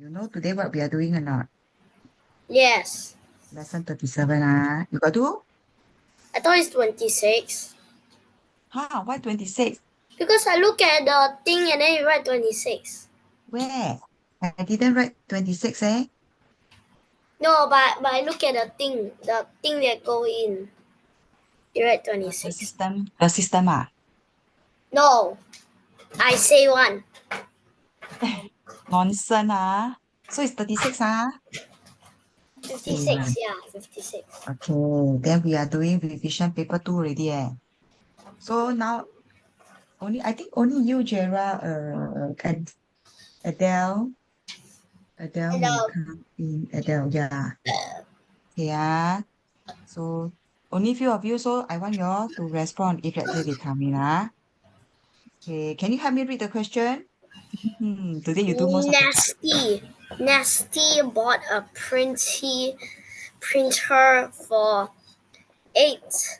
You know today what we are doing or not? Yes. Lesson 37, You got do? I thought it's 26. Huh? Why 26? Because I look at the thing and then you write 26. Where? I didn't write 26, eh? No, but I look at the thing that go in. You write The 26. system. The system, No, I say one. Nonsense, So it's 36, 56, yeah, 56. Okay, then we are doing revision paper 2 already, So now, I think only you, Jera, and Adele, may And come in. Adele, yeah. Yeah. So only few of you, so I want you all to respond if let's say they come in, Okay, can you help me read the question? Today you do most of the part. Nasty bought a printer for eight,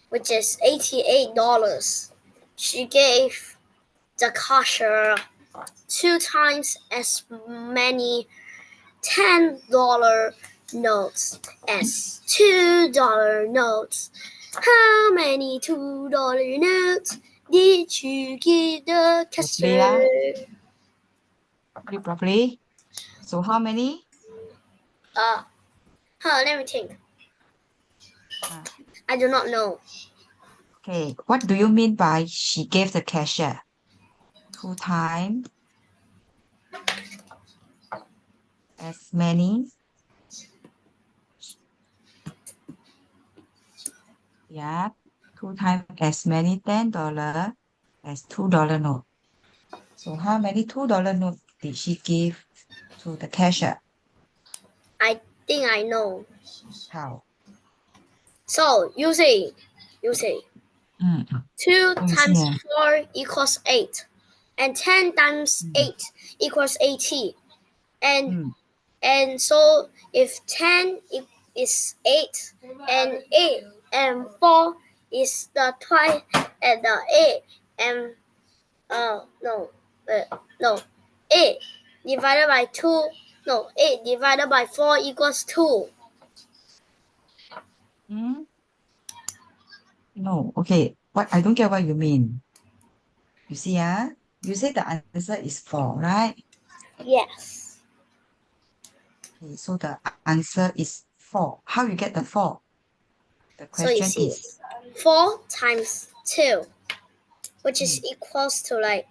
which is $88. She gave the cashier 2 times as many $10 notes as $2 notes. How many $2 notes did you give the cashier? Properly. So how many? Let me think. Ah, I do not know. Okay, what do you mean by she gave the cashier 2 times as many? Yeah, 2 times as many $10 as $2 note. So how many $2 note did she give to the cashier? I think I know. How? So you say Mm. 2 Let me see times here. 4 equals 8, and 10 times Mm. 8 equals 80. And Mm. and so if 10 is 8 and 8 and 4 is the twice and the 8 and no 8 divided by 2 no 8 divided by 4 equals 2. Mm? No, okay. What I don't get what you mean. You see, you say the answer is 4, right? Yes. Okay, so the answer is 4. How you get the 4? The So you question see is 4 times 2, which is mm, equals to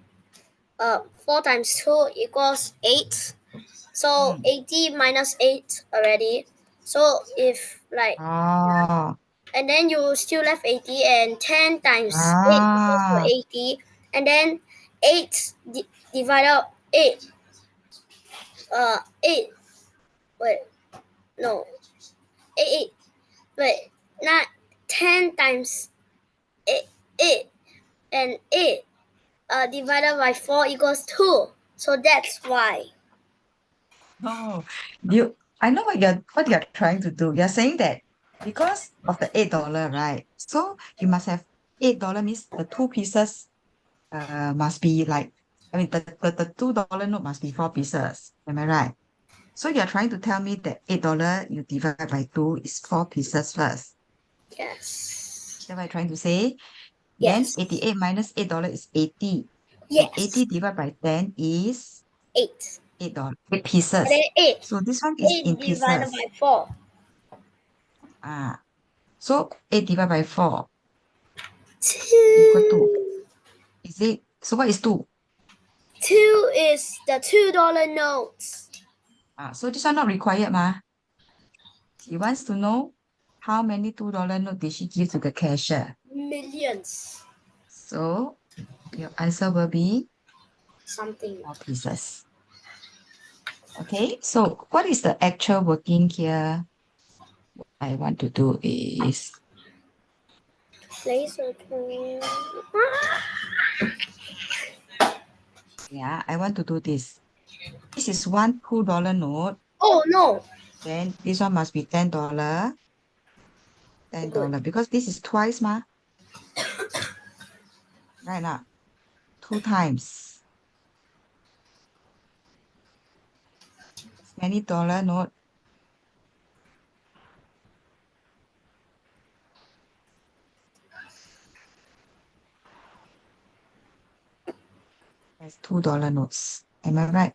4 times 2 equals 8. So mm. 80 minus 8 already. So if Ah, and then you still left 80, and 10 times 8 equals to ah, 80, and then 8 divided 8 8 wait no 8 wait not 10 times 8 8 and 8 divided by 4 equals 2, so that's why. no. I know what you're trying to do. You're saying that because of the $8, right? So you must have $8 means the two pieces must be like, I mean the $2 note must be 4 pieces. Am I right? So you're trying to tell me that $8 you divide by 2 is 4 pieces first. Yes. Is that what you're trying to say? Then Yes. 88 minus $8 is 80. And Yes. 80 divided by 10 is 8. $8, 8 And then pieces. 8. So this one is 8 in divided pieces. by 4. So 8 divided by 4 equal to, 2. is it? So what is 2? 2 is the $2 notes. So this one not required, ma. She wants to know how many $2 note did she give to the cashier. Millions. So your answer will be Something. 4 pieces. Okay, so what is the actual working here? What I want to do is, Place a yeah, I want to do this. This is one $2 note. Oh no. Then this one must be $10. Good. $10 because this is twice, ma. Right now, 2 times. many dollar note. There's $2 notes. Am I right?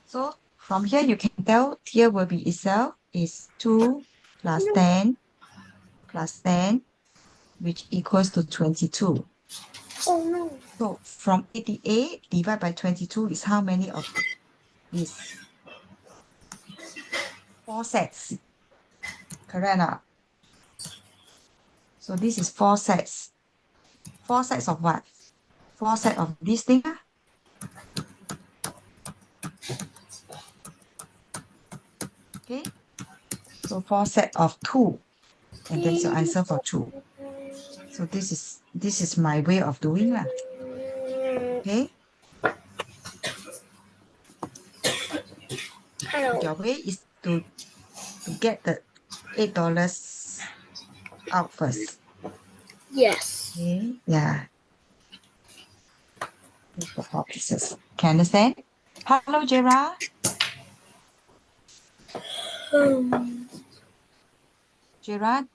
So from here you can tell here will be itself is 2 plus 10 plus 10, which equals to 22. Oh no. So from 88 divided by 22 is how many of this? 4 sets. Correct or not? So this is 4 sets. 4 sets of what? 4 sets of this thing. Okay. So 4 sets of 2. And that's your answer for 2. So this is my way of doing lah. Okay. Hello. Your way is to get the $8 out first. Yes. Okay. Yeah. These the 4 pieces. Can you understand? Hello, Gerard. Gerard,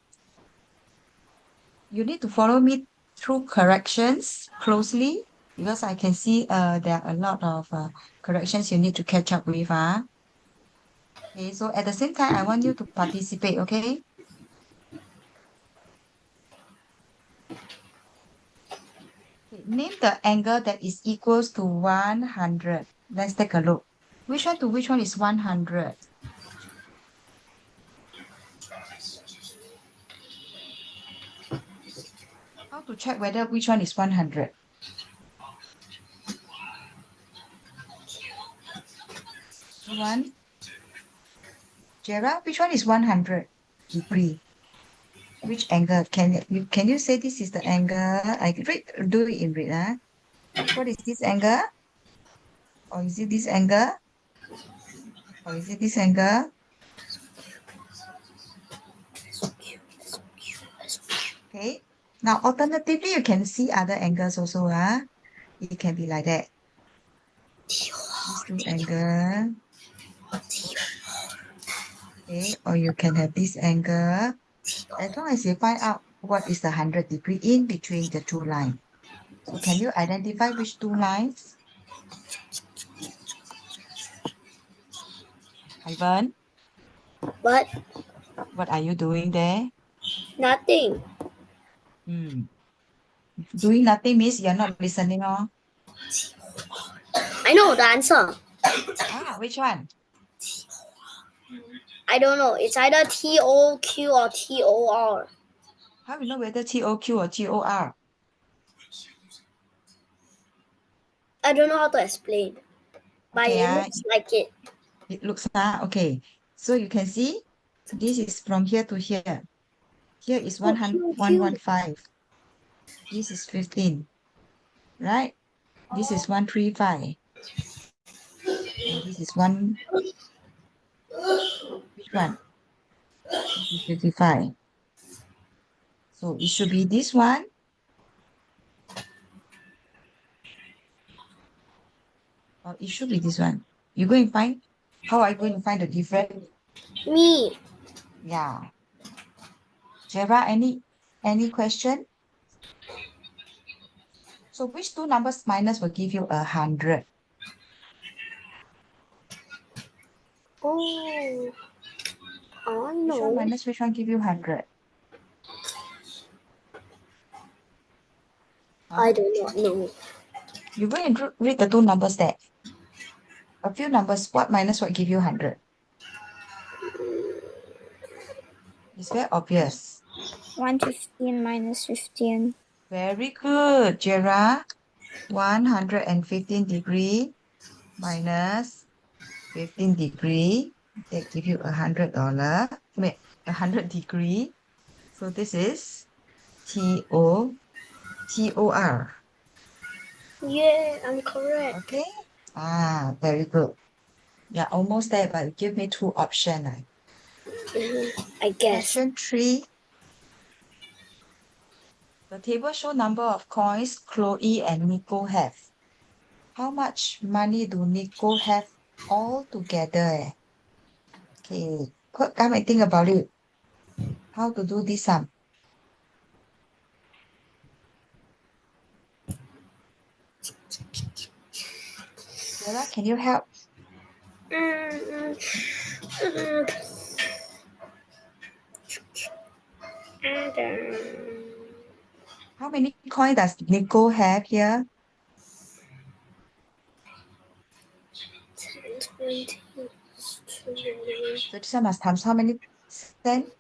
you need to follow me through corrections closely because I can see there are a lot of corrections you need to catch up with. Okay, so at the same time, I want you to participate, okay? Okay, name the angle that is equals to 100. Let's take a look. Which one to which one is 100? How to check whether which one is 100? One. Gerard, which one is 100 degree? Which angle? Can you say this is the angle? I do it in red. What is this angle? Or is it this angle? Or is it this angle? Okay. Now, alternatively, you can see other angles also. It can be like that. These two angle. Okay. Or you can have this angle. As long as you find out what is the 100 degree in between the two lines. So can you identify which two lines? Ivan, But what are you doing there? nothing. Doing nothing means you're not listening, oh. I know the answer. Which one? I don't know. It's either TOQ or TOR. How you know whether TOQ or TOR? I don't know how to explain. But Okay, it looks like it. it looks okay. So you can see this is from here to here. Here is 115. This is 15, right? This is 135. And this is one. Which one? This is 55. So it should be this one. Or it should be this one. You go and find. How are you going to find the difference? Me. Yeah. Jera, any question? So which two numbers minus will give you 100? Oh. I Which one know. minus which one give you 100? I do not know. You go and read the two numbers there. A few numbers, what minus what give you 100? It's very obvious. 115 minus 15. Very good, Jera. 115 degree minus 15 degree. That give you $100. Wait, 100 degree. So this is TOR. Yeah, I'm correct. Okay. Very good. Yeah, almost there, but give me two options. I guess. Question 3. The table show number of coins Chloe and Nico have. How much money do Nico have all together? Okay, come and think about it. How to do this sum? Sarah, can you help? Mm, How many coins does Nico have here? 20. So this one must times how many cents?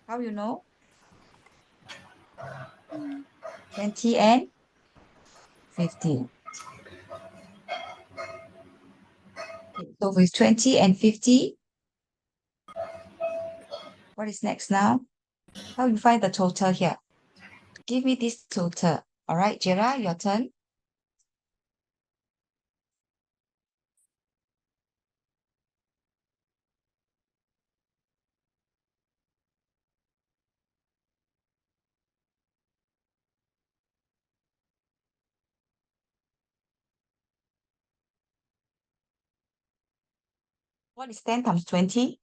How you know? 20 and 50. Okay, so with 20 and 50, what is next now? How you find the total here? Give me this total. All right, Jera, your turn. What is 10 times 20?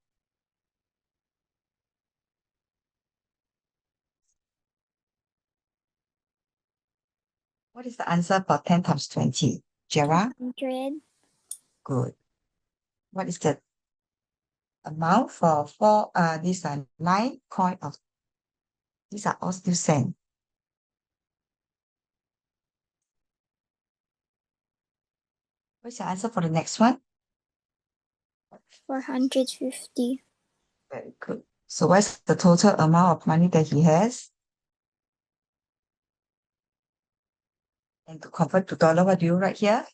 What is the answer for 10 times 20? Jera? 100. Good. What is the amount for four? These are 9 coin of, these are all still cent. What's your answer for the next one? 450. Very good. So what's the total amount of money that he has? And to convert to dollar, what do you write here?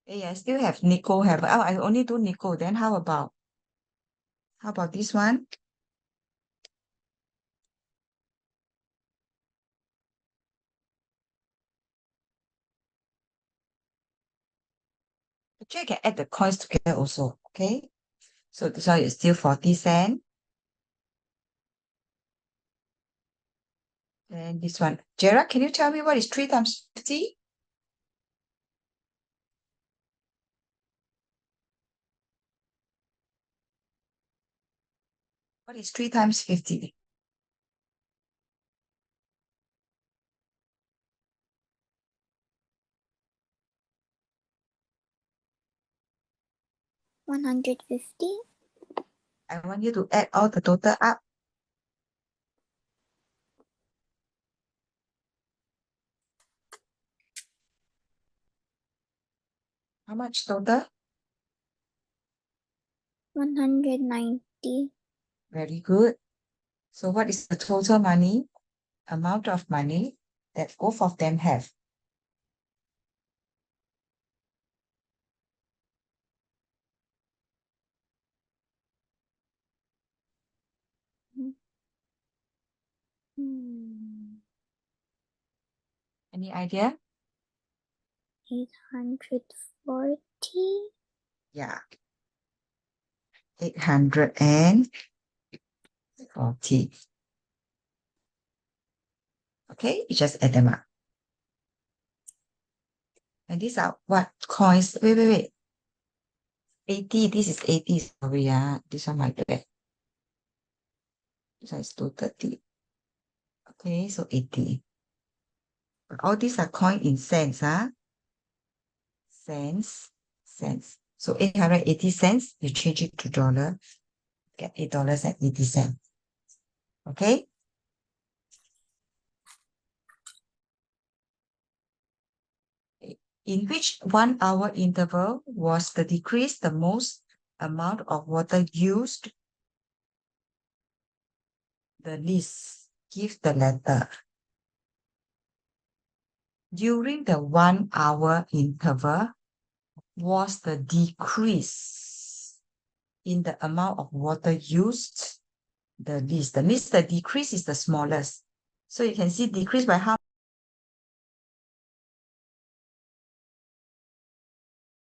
Hey, I still have Nico have. Oh, I only do Nico. Then how about this one? Actually, I can add the coins together also. Okay. So this one is still 40 cents. And this one. Gerard, can you tell me what is 3 times 50? What is 3 times 50? 150. I want you to add all the total up. How much total? 190. Very good. So what is the total money, amount of money that both of them have? Any idea? 840. Yeah. 840. Okay, you just add them up. And these are what coins? Wait. 80. This is 80. Sorry, this one might be. This one is 230. Okay, so 80. All these are coin in cents, Cents. So 880 cents, you change it to dollar, get $8.80. Okay? In which 1 hour interval was the decrease the most amount of water used the least? Give the letter. During the 1 hour interval was the decrease in the amount of water used the least. That means the decrease is the smallest. So you can see decrease by how